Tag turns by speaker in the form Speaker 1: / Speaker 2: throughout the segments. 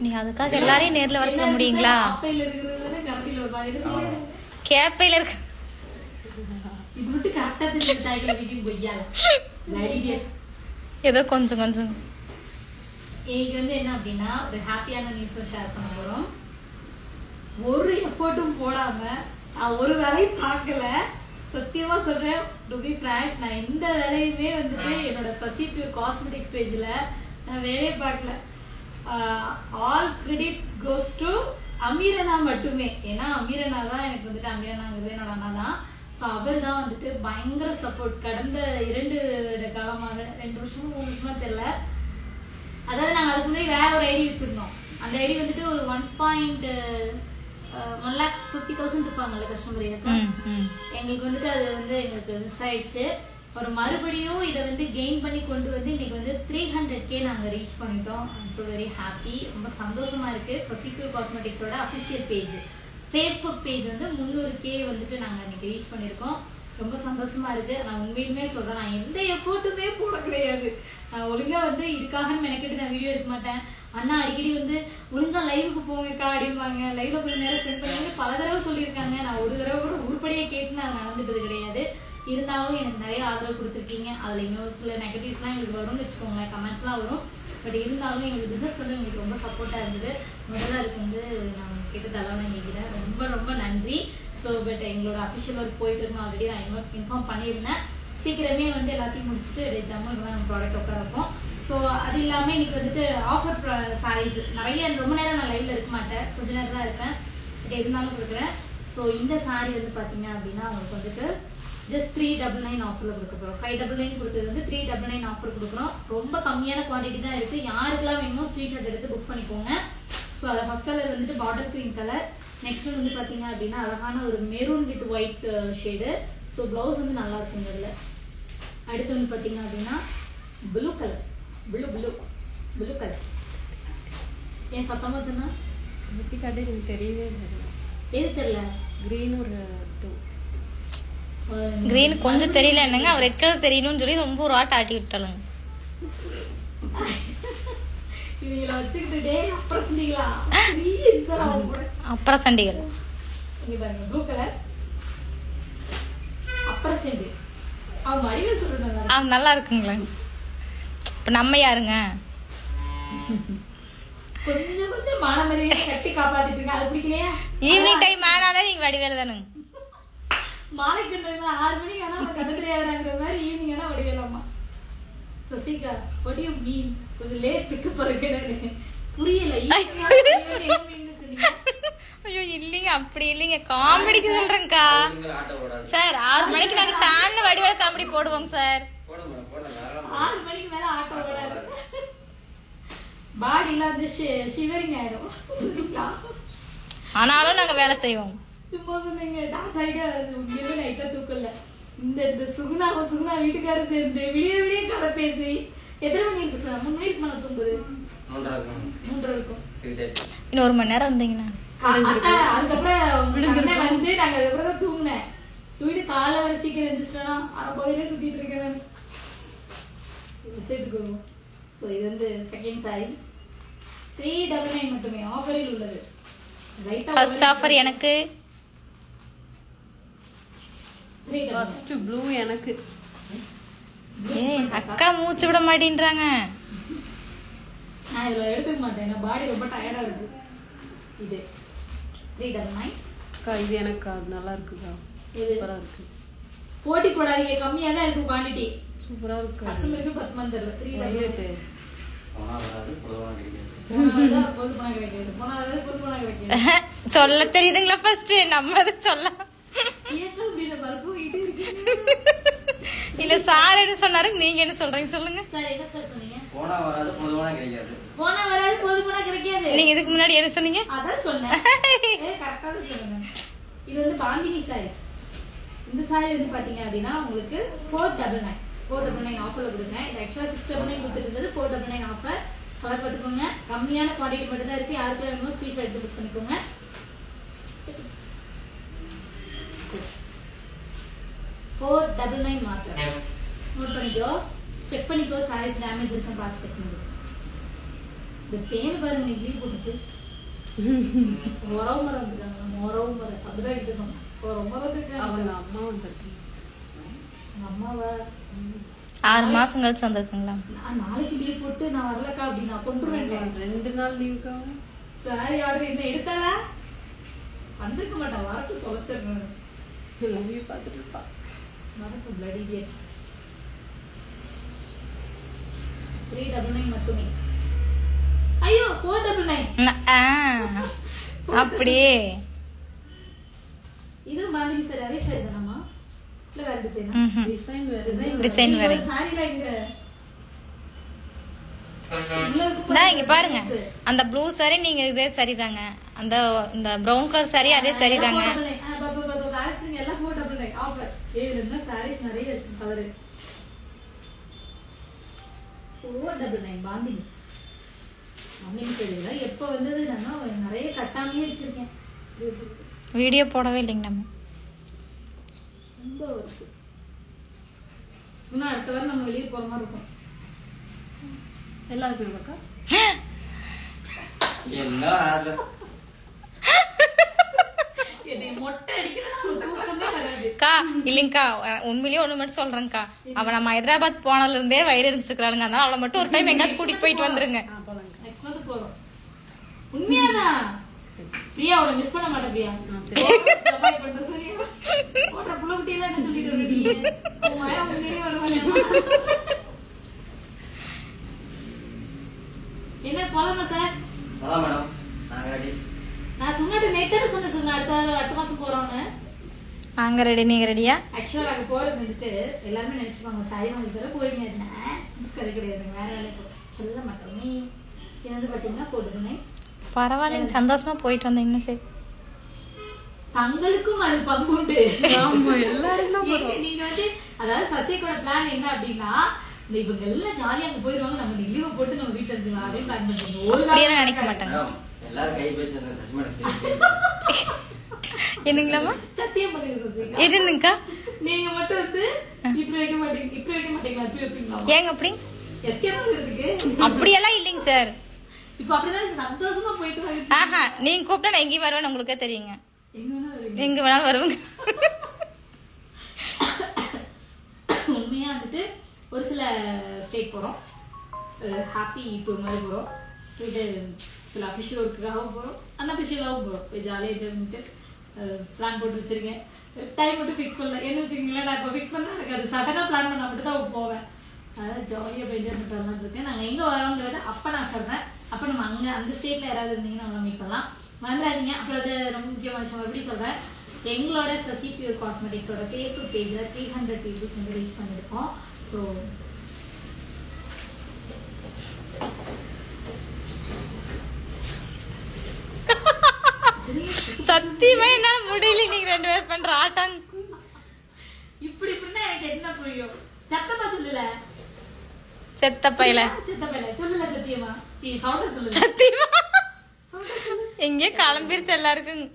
Speaker 1: நீ அதுக்காக எல்லாரையும் நேர்ல வர சொல்ல முடியுங்களா? கேப்பையில இருக்கு. ஏதோ கொஞ்சம் கொஞ்சம்
Speaker 2: இன்னைக்கு வந்து என்ன அப்படின்னா ஒரு ஹாப்பியான நியூஸை ஷேர் பண்ண போறோம். ஒரு எஃபர்ட்டும் போடாம நான் ஒரு வேலையும் பார்க்கல. சத்தியமா சொல்றேன், டு பி ஃபிராங்க், நான் எந்த வேலையுமே வந்துட்டு என்னோட சசி பியூர் காஸ்மெட்டிக்ஸ் பேஜ்ல நான் வேலையே பார்க்கல. ஆல் கிரெடிட் கோஸ் டு அமீரனா மட்டுமே. ஏன்னா அமீரனா தான் எனக்கு வந்துட்டு, அமீரனாங்கிறது என்னோட அண்ணா தான். ஸோ அவர் தான் வந்துட்டு பயங்கர சப்போர்ட். கடந்த 2 காலமாக 2 வருஷமும் 3 வருஷமா தெரியல. அதாவது நாங்கள் அதுக்கு முன்னாடி வேற ஒரு ஐடி வச்சிருந்தோம். அந்த ஐடி வந்துட்டு ஒரு 1,50,000 இருப்பாங்கல்ல கஸ்டமர். எங்களுக்கு வந்துட்டு அது வந்து எங்களுக்கு மிஸ் ஆயிடுச்சு. ஒரு மறுபடியும் இதை வந்து கெயின் பண்ணி கொண்டு வந்து இன்னைக்கு வந்து 300K நாங்கள் ரீச் பண்ணிட்டோம். ஸோ வெரி ஹாப்பி, ரொம்ப சந்தோஷமா இருக்கு. சசி பியூர் காஸ்மெட்டிக்ஸோட அஃபிஷியல் பேஜ், ஃபேஸ்புக் பேஜ் வந்து 300K வந்துட்டு நாங்கள் இன்னைக்கு ரீச் பண்ணியிருக்கோம். ரொம்ப சந்தோஷமா இருக்கு. நான் உண்மையுமே சொல்றேன், நான் எந்த எஃபோர்ட்டுமே போட கிடையாது. நான் ஒழுங்கா வந்து இதுக்காக மெனக்கிட்டு நான் வீடியோ எடுக்க மாட்டேன். அண்ணா அடிக்கடி வந்து ஒழுங்கா லைவுக்கு போங்கக்கா அப்படிம்பாங்க. லைவ்ல கொஞ்சம் நேரம் ஸ்பெண்ட் பண்ணுங்க பல தடவை சொல்லியிருக்காங்க. நான் ஒரு தடவை கூட உருப்படியா கேட்டு நான் நடந்துட்டது கிடையாது. இருந்தாலும் எனக்கு நிறைய ஆதரவு கொடுத்துருக்கீங்க. அதுல இன்னொரு சில நெகட்டிவ்ஸ்லாம் எங்களுக்கு வரும்னு வச்சுக்கோங்களேன், கமெண்ட்ஸ்லாம் வரும். பட் இருந்தாலும் எங்களுக்கு பிசினஸ் வந்து உங்களுக்கு ரொம்ப சப்போர்ட்டா இருந்தது. முதல்ல அதுக்கு வந்து நான் கேட்டு தலைவன் நினைக்கிறேன். ரொம்ப ரொம்ப நன்றி. ஸோ பட் எங்களோட அஃபிஷியல் ஒர்க் போயிட்டு இருக்கோம். ஆல்ரெடி நான் இன்ஃபார்ம் பண்ணியிருந்தேன். சீக்கிரமே வந்து எல்லாத்தையும் முடிச்சுட்டு ஜம்முன்னு நம்ம ப்ராடக்ட் உட்கார வைப்போம். ஸோ அது இல்லாமல் இன்னைக்கு வந்துட்டு ஆஃபர் சாரீஸ் நிறைய, ரொம்ப நேரம் நான் லைவ்ல இருக்க மாட்டேன், கொஞ்ச நேரம் தான் இருப்பேன். பட் இருந்தாலும் கொடுக்குறேன். ஸோ இந்த சாரீ வந்து பார்த்தீங்க அப்படின்னா உங்களுக்கு வந்துட்டு ஜஸ்ட் 399 ஆஃபர்ல கொடுக்க போறோம். 599 கொடுத்தது வந்து 399 ஆஃபர் கொடுக்குறோம். ரொம்ப கம்மியான குவான்டிட்டி தான் இருக்கு. யாருக்கெல்லாம் வேணுமோ ஸ்கிரீன்ஷாட் எடுத்து புக் பண்ணிக்கோங்க. ஸோ அதில் ஃபர்ஸ்ட் கலர் வந்துட்டு பாட்டில் கிரீன் கலர். நெக்ஸ்ட் வந்து பாத்தீங்க அப்படின்னா அழகான ஒரு maroon with white shade. So blouse வந்து நல்லா இருக்கும் இதுல. அடுத்து வந்து பாத்தீங்க அப்படின்னா ப்ளூ கலர், ப்ளூ கலர். ஏன் சத்தமா சொன்னா
Speaker 3: தெரியவே
Speaker 2: எது தெரியல?
Speaker 1: கிரீன் கொஞ்சம் தெரியல என்னங்க, அவர் ரெட் கலர் தெரியணும்னு சொல்லி ரொம்ப ஒரு ஆட்ட ஆட்டி விட்டாளுங்க. அப்புறம் சண்டிகள் நல்லா இருக்குங்களா? இப்ப நம்ம யாருங்க? ஈவினிங் டைம் ஆனாலே நீங்க வடிவேல தானுங்க.
Speaker 2: மாலைக்கு 6 மணிக்கு ஆனா கட்டுரையாங்கிற மாதிரி ஈவினிங் ஆனா வடிவேலாமா. Sasika what do you mean? கொஞ்சம் லேட் பிக்கப் பண்ணுங்க, புரியல.
Speaker 1: ஐயோ இல்லைங்க, அப்படி இல்லைங்க, காமெடிக்கு சொல்றேன்க்கா சார். 6 மணிக்கு நாங்க டான்ல வடிவேல காமெடி போடுவோங்க சார்.
Speaker 2: 6 மணிக்கு மேல ஆட்டோ ஓடாது. பாடியில வந்து ஷிவரிங் ஆயிடும்.
Speaker 1: ஆனாலும் நாங்க வேலை செய்வோம்.
Speaker 2: சும்மா சொன்னீங்க டான்ஸ் ஆயிட்டே வருது. உண்மையிலே நைட்ல தூக்கல. இந்த சுகுணா வீட்டுக்காரர் சேர்ந்து விடிய கதை பேசி எத்தனை மணி இருக்கு சார்? 3 மணிக்கு மேல தூங்குது. 3:30 இருக்கும்.
Speaker 1: இன்னும் 1 மணி நேரம் இருந்தீங்கன்னா
Speaker 2: அதுக்கப்புறம் வந்து நாங்க அதுக்கப்புறம் தான் தூங்கினேன். தூங்கிட்டு காலை வர சீக்கிரம் இருந்துச்சுன்னா போதிலே சுத்திட்டு இருக்கேன். விஷயத்துக்கு வருவோம். ஸோ இது வந்து செகண்ட் சாரி 399 மட்டுமே ஆஃபரில் உள்ளது.
Speaker 1: ஃபர்ஸ்ட் ஆஃபர் எனக்கு,
Speaker 3: ஃபர்ஸ்ட் ப்ளூ எனக்கு.
Speaker 1: அக்கா மூச்சு விட மாட்டேன்றாங்க.
Speaker 2: நான் இதுல எடுத்துக்க மாட்டேன், என் பாடி ரொம்ப டயர்டா இருக்கு. இது 399
Speaker 3: அக்கா, இது எனக்கு நல்லா இருக்குக்கா, சூப்பரா இருக்கு.
Speaker 2: போட்டி போடாதீங்க, கம்மியா தான் இருக்கு குவாண்டிட்டி.
Speaker 3: சூப்பரா இருக்கு.
Speaker 2: கஸ்டமருக்கு 10 மந்த் இல்ல 399.
Speaker 1: சொல்ல தெரியுதுங்களா? ஃபர்ஸ்ட் நம்ம சொல்ல இல்ல சார் என்ன சொன்னாரு, நீங்க என்ன சொல்றீங்க சொல்லுங்க. நீங்க இதுக்கு முன்னாடி என்ன சொன்னீங்க?
Speaker 2: இது வந்து பாந்தினி சாரி. இந்த சாரி வந்து பாத்தீங்க அப்படின்னா உங்களுக்கு 499 ஆஃபர்ல கொடுங்க. இது ஆக்சுவலா 699 கொடுத்துட்டு இருந்தது, 499 ஆஃபர். கலர் பார்த்துக்கோங்க, கம்மியான குவான்டிட்டி மட்டும் தான் இருக்கு. யாருக்கு வேணுமோ ஸ்கிரீன்ஷாட் எடுத்து புக் பண்ணிக்கோங்க. 499 மாத்திரம் நோட் பண்ணிக்கோ. செக் பண்ணிக்கோ, சாரீஸ் டேமேஜ் இருக்குன்னு பார்த்து செக் பண்ணிக்கோ. இந்த தேன் பாருங்க நீ லீவ் போட்டுச்சு உறவு மரம் வந்துருக்காங்க நம்ம உறவு மரம் அப்படிதான் இருக்கணும் உறவு மரம் இருக்காங்க
Speaker 3: அவங்க அம்மா வந்துருக்கு
Speaker 2: அம்மாவா
Speaker 1: 6 மாசம் கழிச்சு வந்திருக்குங்களா?
Speaker 2: நாளைக்கு லீவ் போட்டு நான் வரலக்கா அப்படி நான் கொண்டுருவேன்
Speaker 3: 2 நாள் லீவுக்காக
Speaker 2: சாரி ஆர்டர் என்ன எடுத்தாளா வந்திருக்க மாட்டேன் வரட்டு தொலைச்சிருக்கேன்
Speaker 3: லீவ் பார்த்துட்டு இருப்பா
Speaker 2: வரட்டு பிளடி கேட் 399 மட்டுமே ஐயோ 499
Speaker 1: அப்படியே
Speaker 2: இது மாதிரி சார் அதே சார் தானம்மா இல்ல வேற டிசைனா
Speaker 3: டிசைன் வேற
Speaker 1: டிசைன் வேற.
Speaker 2: சாரில இங்க
Speaker 1: நான் இங்க பாருங்க அந்த ப்ளூ saree நீங்க இதே சரிதாங்க. அந்த இந்த பிரவுன் கலர் saree அதே சரிதாங்க.
Speaker 2: வேக்சிங் எல்லாம் 499 ஆஃபர் இதுல என்ன sarees நிறைய இருக்கு கலர் 499 பாந்தினி அம்மிங்க தெரியல எப்ப வந்தது நான் நிறைய கட்டாமையே வச்சிருக்கேன்
Speaker 1: வீடியோ போடவே இல்லைங்க நம்ம.
Speaker 2: ரொம்ப இருக்கு இன்னும் அடுத்த வாரம் நம்ம வெளியே போற மாதிரி இருக்கும்
Speaker 3: எல்லாருக்கும் இருக்கா
Speaker 4: என்ன ஆசை
Speaker 2: என்னை மொட்டை அடிக்கிறேன்னா தூக்கமே வராது
Speaker 1: அக்கா இல்லைங்கக்கா உண்மையிலேயே ஒண்ணு மட்டும் சொல்றேன்க்கா. அவ நம்ம ஹைதராபாத் போனதுல இருந்தே வயிறு எரிஞ்சுக்கிறாளுங்க. அதனால அவளை மட்டும் ஒரு டைம் எங்காச்சும் கூட்டிட்டு போயிட்டு வந்துருங்க.
Speaker 2: நெக்ஸ்ட் மந்த் போறோம் உண்மையாதான் பிரியா அவளை மிஸ் பண்ண மாட்டேன் பிரியா சபாய் பண்ற சரியா போடுற புள்ள குட்டி எல்லாம் என்ன சொல்லிட்டு வரீங்க உன் மயா முன்னாடி வருவாங்க என்ன போலாமா சார்
Speaker 4: போலாம் மேடம் நாங்க ரெடி
Speaker 2: நான் சொன்னாட்டு நேத்தே சொன்ன அடுத்த மாசம் போறோம்னு
Speaker 1: நாங்க ரெடி நீங்க ரெடியா?
Speaker 2: ஆக்சுவலா அங்க போறது வந்துட்டு எல்லாருமே நினைச்சுப்பாங்க சாரி வாங்கி தர போறீங்க கதை கிடையாது வேற வேலைக்கு சொல்ல மாட்டோம் நீ வந்து பாத்தீங்கன்னா போட்டுக்கணும்
Speaker 1: பரவாயில்லைங்க சந்தோஷமா போயிட்டு வந்தீங்கன்னா சரி.
Speaker 2: தங்களுக்கும் அது பங்குண்டு நீங்க வந்து அதாவது சசியோட பிளான் என்ன அப்படின்னா இவங்க எல்லாம் ஜாலியா அங்க போயிருவாங்க நம்ம லீவ் போட்டு நம்ம வீட்டுல இருக்கலாம் அப்படின்னு பிளான் பண்ணுவோம் ஒரு
Speaker 1: அப்படியெல்லாம் நினைக்க மாட்டாங்க.
Speaker 4: மேடம் எல்லாரும் கை பேச்சு சசிமேடம்
Speaker 1: என்னங்களாமா
Speaker 2: சத்தியம் பண்ணுங்க சசி
Speaker 1: இருந்துங்கக்கா.
Speaker 2: நீங்க மட்டும் வந்து இப்படி வைக்க மாட்டீங்களா அப்படி வைப்பீங்களா
Speaker 1: ஏங்க அப்படி
Speaker 2: எஸ்கேப் ஆகுறதுக்கு
Speaker 1: அப்படியெல்லாம் இல்லைங்க சார்.
Speaker 2: இப்ப அப்படிதான் சந்தோஷமா போயிட்டு வாங்க
Speaker 1: ஆஹா நீங்க கூப்பிட்டா நான் எங்கேயும் வருவேன்னு உங்களுக்கே தெரியுங்க.
Speaker 2: எங்க வேணா வருவீங்க.
Speaker 1: எங்க வேணாலும் வருவாங்க.
Speaker 2: உண்மையா வந்துட்டு ஒரு சில ஸ்டேட் போறோம் ஹாப்பி டூர் மாதிரி போறோம் இது சில அபிஷியல் ஒர்க்குக்காக போறோம் அன்அபிஷியலாகவும் போறோம் போய் ஜாலியாக இருந்துட்டு பிளான் போட்டு வச்சிருக்கேன் டைம் மட்டும் ஃபிக்ஸ் பண்ணல என்ன வச்சுக்கீங்களேன் நான் இப்போ ஃபிக்ஸ் பண்ணா எனக்கு அது சடனாக பிளான் பண்ண மட்டும் தான் போவேன் அதனால ஜாலியாக போய் என்ஜாய் பண்ணுற மாதிரி இருக்கேன் நாங்கள் எங்கே வரோங்கிறத அப்போ நான் சொல்றேன் அப்போ நம்ம அங்கே அந்த ஸ்டேட்ல யாராவது இருந்தீங்கன்னா நம்ம மீட் பண்ணலாம் வந்துடாதீங்க. அப்புறம் அது ரொம்ப முக்கியமான விஷயம் எப்படி சொல்றேன் எங்களோட சசி பியூர் காஸ்மெட்டிக்ஸோட ஃபேஸ்புக் பேஜ்ல 300 பீப்புள்ஸ் வந்து ரீச் பண்ணிருக்கோம். ஸோ
Speaker 1: சத்தியமா என்னால முடியல நீங்க 2 பேர் பண்ற ஆட்டம்.
Speaker 2: இப்படி இப்படின்னா எனக்கு என்ன புரியும் சத்தமா சொல்லல
Speaker 1: செத்த பையல
Speaker 2: சொல்லல சத்தியமா சவுண்ட சொல்லல
Speaker 1: சத்தியமா எங்கே கிளம்பிருச்சு எல்லாருக்கும்.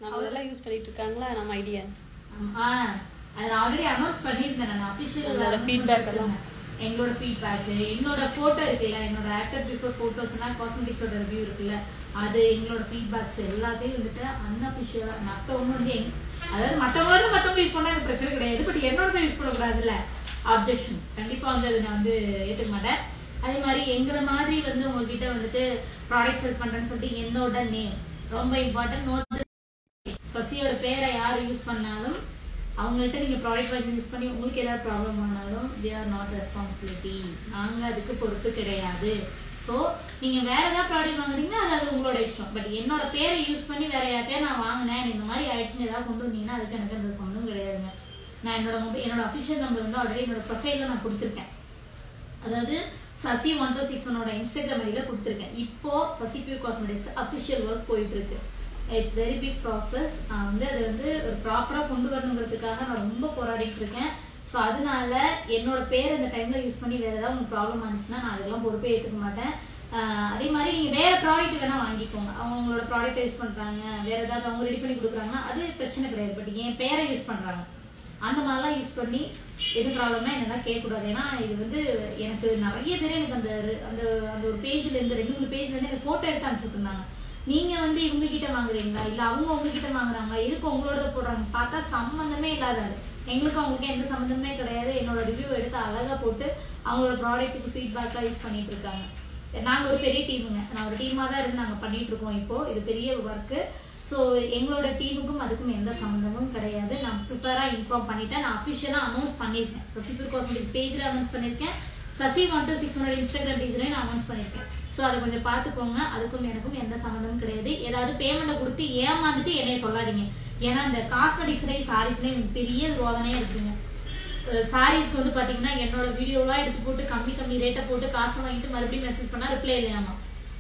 Speaker 3: நம்ம இதெல்லாம் யூஸ் பண்ணிட்டு இருக்காங்களா நம்ம ஐடியா
Speaker 2: அது ஆல்ரெடி அனௌன்ஸ் பண்ணியிருந்தேன் நான் அபிஷியல்
Speaker 3: ஃபீட்பேக் எல்லாம்
Speaker 2: எங்களோட ஃபீட்பேக் என்னோட போட்டோ இருக்குல்ல என்னோட ஆக்டர் பிஃபோர் போட்டோஸ்னா காஸ்மெட்டிக்ஸோட ரிவ்யூ இருக்குல்ல அது எங்களோட ஃபீட்பேக்ஸ் எல்லாத்தையும் வந்துட்டு அன்அபிஷியலா மற்றவங்க வந்து அதாவது மற்றவங்க யூஸ் பண்ணா எனக்கு பிரச்சனை கிடையாது பட் என்னோட யூஸ் பண்ணக்கூடாதுல்ல அப்ஜெக்ஷன் கண்டிப்பா வந்து அதை நான் வந்து ஏற்றுக்க மாட்டேன். அதே மாதிரி எங்களை மாதிரி வந்து உங்ககிட்ட வந்துட்டு ப்ராடக்ட் செல் பண்றேன்னு சொல்லிட்டு என்னோட நேம் ரொம்ப இம்பார்ட்டன்ட். சசியோட பேரை யார் யூஸ் பண்ணாலும் அவங்கள்ட்ட நீங்க ப்ராடக்ட் வாங்கி யூஸ் பண்ணி உங்களுக்கு ஏதாவது ப்ராப்ளம் ஆனாலும் they are not responsibility நாங்க அதுக்கு பொறுப்பு கிடையாது. ஸோ நீங்க வேற ஏதாவது ப்ராடக்ட் வாங்குறீங்கன்னா அது உங்களோட இஷ்டம். பட் என்னோட பேரை யூஸ் பண்ணி வேற யார்ட்டையா நான் வாங்கினேன் இந்த மாதிரி ஆயிடுச்சுன்னு ஏதாவது கொண்டு வந்தீங்கன்னா அதுக்கு எனக்கு அந்த சம்மந்தம் கிடையாதுங்க. நான் என்னோட அஃபிஷியல் நம்பர் வந்து ஆல்ரெடி என்னோட ப்ரொஃபைல்ல நான் கொடுத்துருக்கேன். அதாவது சசி 1261 இன்ஸ்டாகிராம் ஐடியில கொடுத்துருக்கேன். இப்போ Sasi pure cosmetics official work போயிட்டு இருக்கு. It's very big process. நான் வந்து அதை வந்து ஒரு ப்ராப்பரா கொண்டு வரணுங்கிறதுக்காக நான் ரொம்ப போராடிட்டு இருக்கேன். ஸோ அதனால என்னோட பேர் இந்த டைம்ல யூஸ் பண்ணி வேற ஏதாவது உங்களுக்கு ப்ராப்ளம் ஆனிச்சுன்னா நான் அதெல்லாம் பொறுப்பே ஏற்றுக்க மாட்டேன். அதே மாதிரி நீங்க வேற ப்ராடக்ட் வேணா வாங்கிக்கோங்க. அவங்களோட ப்ராடக்ட் யூஸ் பண்றாங்க வேற ஏதாவது அவங்க ரெடி பண்ணி கொடுக்குறாங்கன்னா அது பிரச்சனை கிடையாது. பட் என் பேரை யூஸ் பண்றாங்க அந்த மாதிரிலாம் யூஸ் பண்ணி எது ப்ராப்ளம்னா என்னெல்லாம் கேட்கக்கூடாது. ஏன்னா இது வந்து எனக்கு நிறைய பேர் எனக்கு அந்த அந்த அந்த ஒரு பேஜ்ல இருந்து 2-3 பேஜ்ல இருந்து எனக்கு போட்டோ எடுத்து அனுப்பிச்சுட்டு இருந்தாங்க. நீங்க வந்து இவங்க கிட்ட வாங்குறீங்களா இல்ல அவங்க உங்ககிட்ட வாங்குறாங்களா, எதுக்கு உங்களோட போடுறாங்க, பார்த்தா சம்பந்தமே இல்லாத எங்களுக்கு அவங்களுக்கு எந்த சம்பந்தமே கிடையாது. என்னோட ரிவ்யூ எடுத்து அழகா போட்டு அவங்களோட ப்ராடக்ட்டுக்கு ஃபீட்பேக்கா யூஸ் பண்ணிட்டு இருக்காங்க. நாங்க ஒரு பெரிய டீமுங்க, நான் ஒரு டீமா தான் இருந்து நாங்க பண்ணிட்டு இருக்கோம். இப்போ இது பெரிய ஒர்க்கு. ஸோ எங்களோட டீமுக்கும் அதுக்கும் எந்த சம்மந்தமும் கிடையாது. நான் ப்ரிப்பேரா இன்ஃபார்ம் பண்ணிட்டேன். நான் அஃபிஷியலா அனௌன்ஸ் பண்ணியிருக்கேன். சசிபுர் காஸ்மெட்டிக்ஸ் பேஜ்ல அனௌன்ஸ் பண்ணியிருக்கேன். சசி 12600 இன்ஸ்டாகிராம் பேஜ்ல நான் அனௌன்ஸ் பண்ணியிருக்கேன். ஸோ அதை கொஞ்சம் பார்த்துக்கோங்க. அதுக்கும் எனக்கும் எந்த சம்மந்தமும் கிடையாது. ஏதாவது பேமெண்ட்டை கொடுத்து ஏமாந்துட்டு என்னைய சொல்லாதீங்க. ஏன்னா இந்த காஸ்மெட்டிக்ஸ்லேயும் சாரீஸ்லேயும் எனக்கு பெரிய ரோதனையா இருக்குங்க. சாரீஸ்க்கு வந்து பாத்தீங்கன்னா என்னோட வீடியோவா எடுத்து போட்டு கம்மி ரேட்டை போட்டு காசை வாங்கிட்டு மறுபடியும் மெசேஜ் பண்ணா ரிப்ளை இல்லையாமா.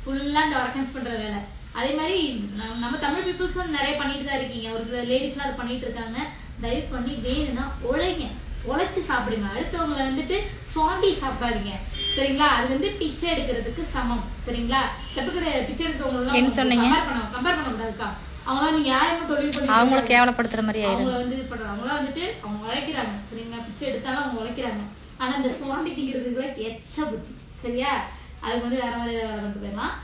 Speaker 2: ஃபுல்லா இந்த ஆர்கனைஸ் பண்ற வேலை. அதே மாதிரி நம்ம தமிழ் பீப்புள்ஸும் நிறைய பண்ணிட்டு தான் இருக்கீங்க. ஒரு சில லேடிஸ்லாம் அதை பண்ணிட்டு இருக்காங்க. தயவு பண்ணி வேணும்னா உழைங்க, உழைச்சு சாப்பிடுங்க. அடுத்தவங்களை வந்துட்டு சுவாண்டி சாப்பிடாதீங்க சரிங்களா. அது வந்து பிச்சை எடுக்கிறதுக்கு சமம் சரிங்களா. தப்புக்கிற பிச்சை எடுக்கிறவங்க கம்பேர் பண்ணக்கூடாதுக்கா. அவங்களாம் நீங்க யாருமே தொழில் பண்ணி
Speaker 1: அவங்கள கேவலப்படுத்துற மாதிரி
Speaker 2: அவங்க வந்து பண்றாங்க. அவங்களாம் வந்துட்டு அவங்க உழைக்கிறாங்க சரிங்களா. பிச்சை எடுத்தாலும் அவங்க உழைக்கிறாங்க. ஆனா இந்த சுவாண்டி திங்கிறதுக்குள்ள எச்ச புத்தி சரியா. அதுக்கு வந்து வேற மாதிரி வேலை கொண்டு போயிடலாம்.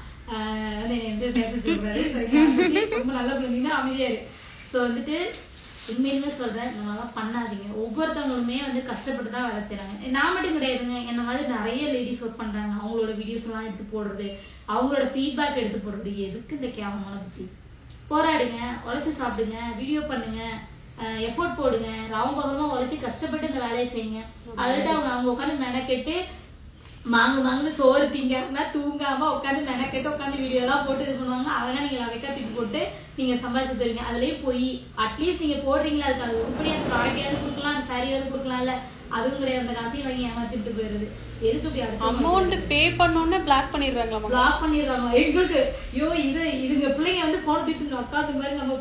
Speaker 2: ரொம்ப நல்லா பண்ணிங்கன்னா அமைதியாரு. ஸோ வந்துட்டு உண்மையுமே சொல்றேன், இந்த மாதிரிலாம் பண்ணாதீங்க. ஒவ்வொருத்தவங்களுமே வந்து கஷ்டப்பட்டு தான் வேலை செய்யறாங்க. நான் மட்டும் கிடையாதுங்க, என்ன மாதிரி நிறைய லேடிஸ் ஒர்க் பண்றாங்க. அவங்களோட வீடியோஸ் எல்லாம் எடுத்து போடுறது, அவங்களோட ஃபீட்பேக் எடுத்து போடுறது. எதுக்கு இந்த கேவலமான புத்தி? போராடுங்க, உழைச்சு சாப்பிடுங்க, வீடியோ பண்ணுங்க, எஃபோர்ட் போடுங்க, ராவம்பகமா உழைச்சு கஷ்டப்பட்டு இந்த வேலையை செய்யுங்க. அதுட்டு அவங்க உட்காந்து மெனக்கெட்டு வாங்கு சோறு திங்காம தூங்காம உட்காந்து மெனக்கெட்டு உட்காந்து வீடியோ எல்லாம் போட்டு இது பண்ணுவாங்க. அதெல்லாம் நீங்க வெக்காத்திட்டு போட்டு நீங்க சம்பாதிச்சு தருவீங்க. அதுலயும் போய் அட்லீஸ்ட் நீங்க போடுறீங்களா அதுக்கு அது உருப்படியான ப்ராடக்ட் கொடுக்கலாம், அந்த சாரியாவது கொடுக்கலாம்ல. அதுவும் கிடையாது. அந்த காசையும் வாங்கி ஏமாத்திட்டு போயிருது. எதுக்கு இப்படி
Speaker 3: அமௌண்ட் பே பண்ணோன்னே பிளாக் பண்ணிடுறாங்களா?
Speaker 2: பிளாக் பண்ணிடுறாங்க எங்களுக்கு. ஐயோ இதுங்க பிள்ளைங்க வந்து போன தூக்கிட்டு உட்காந்து மாதிரி நம்ம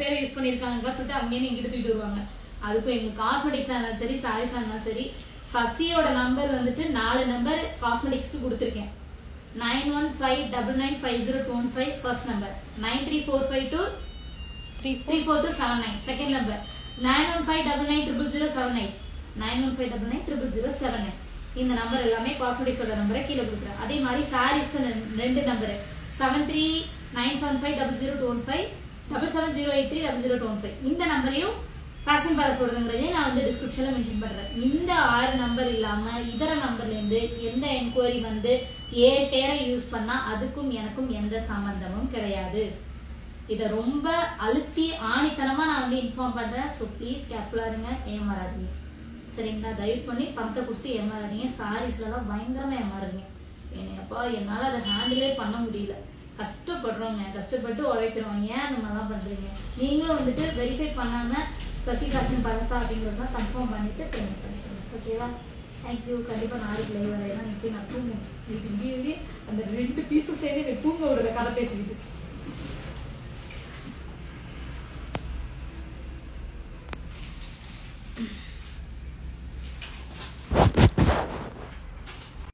Speaker 2: பேரை யூஸ் பண்ணிருக்காங்க சொல்லிட்டு அங்கேயே எங்கிட்ட தூக்கிட்டு வருவாங்க. அதுக்கும் எங்களுக்கு காஸ்மெட்டிக்ஸா இருந்தாலும் சரி சாரீஸா இருந்தாலும் சரி சசியோட நம்பர் வந்துட்டு 4 நம்பர் காஸ்மெட்டிக்ஸ்க்கு கொடுத்துருக்கேன். 9159950215 ஃபர்ஸ்ட் நம்பர், 9345234279 செகண்ட் நம்பர், 9159900079 9159900079. இந்த நம்பர் எல்லாமே காஸ்மெட்டிக்ஸோட நம்பரை கீழே கொடுக்குறேன். அதே மாதிரி சாரீஸ்க்கு 2 நம்பர் 7397500215 7708300215. இந்த நம்பரையும் ஃபேஷன் பேலஸோடங்கிறதே நான் வந்து டிஸ்கிரிப்ஷன்ல மென்ஷன் பண்றேன். இந்த 6 நம்பர் இல்லாம இதர நம்பர்ல இருந்து எந்த என்கொயரி வந்து பேரை யூஸ் பண்ணா அதுக்கும் எனக்கும் எந்த சம்பந்தமும் கிடையாது. இத ரொம்ப அழுத்தி ஆணித்தனமா நான் வந்து இன்ஃபார்ம் பண்றேன். ஸோ ப்ளீஸ் கேர்ஃபுல்லா இருங்க, ஏமாறாதீங்க சரிங்களா. தயவு பண்ணி பணத்தை கொடுத்து ஏமாறாதீங்க. சாரீஸ்ல எல்லாம் பயங்கரமா ஏமாறுறீங்க. அப்பா என்னால அதை ஹேண்டிலே பண்ண முடியல. கஷ்டப்படுறோங்க, கஷ்டப்பட்டு உழைக்கிறோம். ஏன் அந்த மாதிரிலாம் பண்றீங்க? நீங்களும் வந்துட்டு வெரிஃபை பண்ணாம சசி ஃபேஷன் பேலஸா அப்படிங்கறத கன்ஃபார்ம் பண்ணிட்டு பேமெண்ட் பண்ணிக்கோங்க. ஓகேவா? தேங்க்யூ. கண்டிப்பா நாளைக்கு லைவ் வரையலாம். நான் தூங்குவேன். வீட்டு அந்த 2 பீஸும் சேர்ந்து தூங்க விடுற கதை பேசிக்கிட்டு